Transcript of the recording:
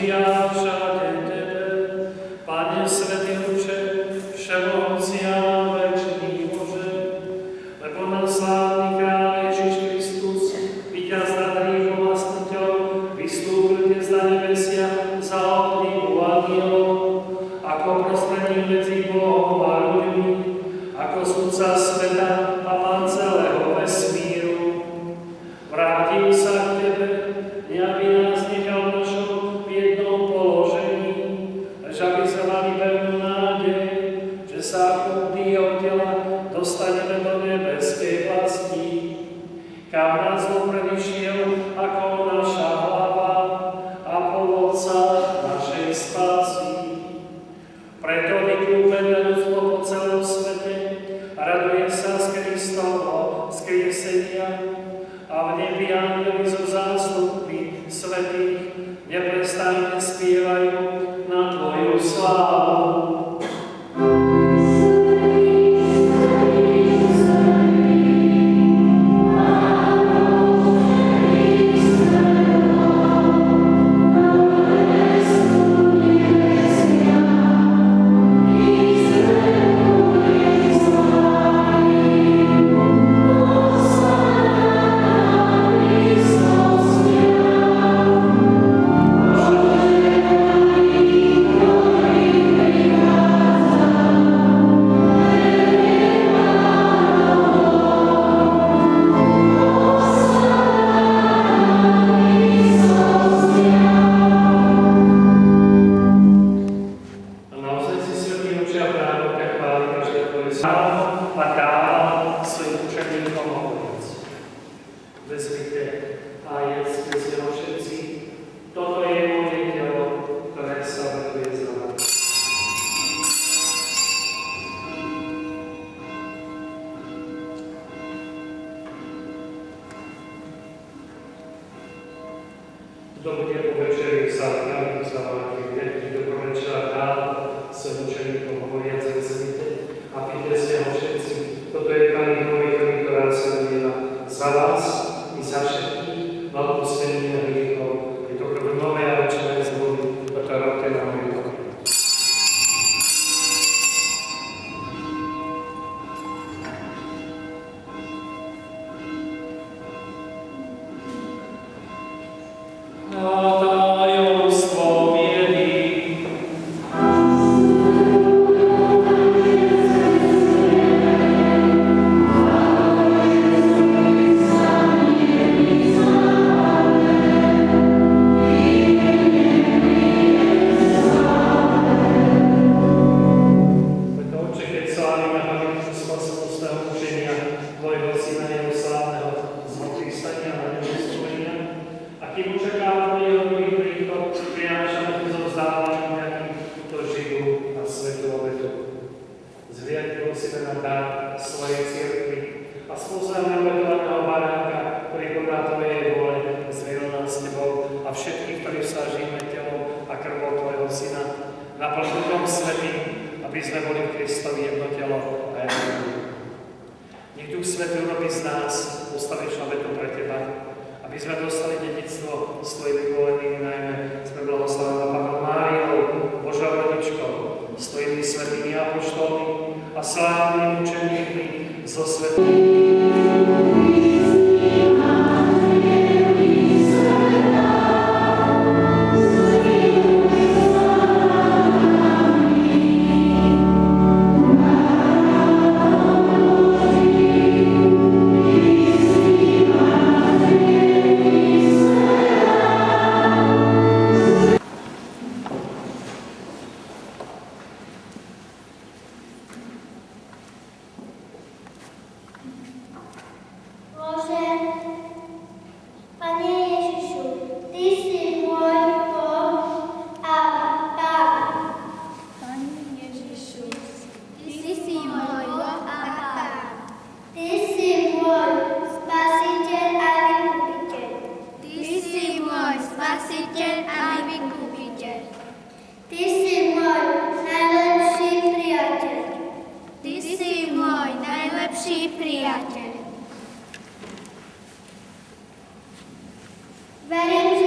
ja všade Tebe, Pane Svätý Oče, všemohúci a večný Bože, lebo nás slávny kráľ Ježiš Kristus, víťaz nad hriechom a smrťou, vystúpil dnes na nebesia za odlivu anielov, ako prostredník medzi Bohom a ľuďmi, ako sudca sveta a pán celého vesmíru. Vrátim sa k Tebe, aby nás nechal v našom biednom položení, až aby sme mali pevnú nádej, že sa ako dý od tela dostaneme do nebeskej vlasti, kam nás predišiel ako naša hlava a povodca našej spásy. Preto vykúpené ľudstvo po celom svete raduje sa z Kristovho skriesenia a v nebi anjeli zo zástupmi svätých neprestajne spievajú na Tvoju slávu. Kto bude po večeri sa vrátiť sa vrátiť, do večera dál svojim učeníkom hovoriac vezmite a pýte sa ho všetci. Toto je Pani moje krvi, ktorá sa vylieva za vás i za všetkých na odpustenie hriechov. Je to krv nové a večerné zmluvy, ktorá robte na moje krvi. Verím,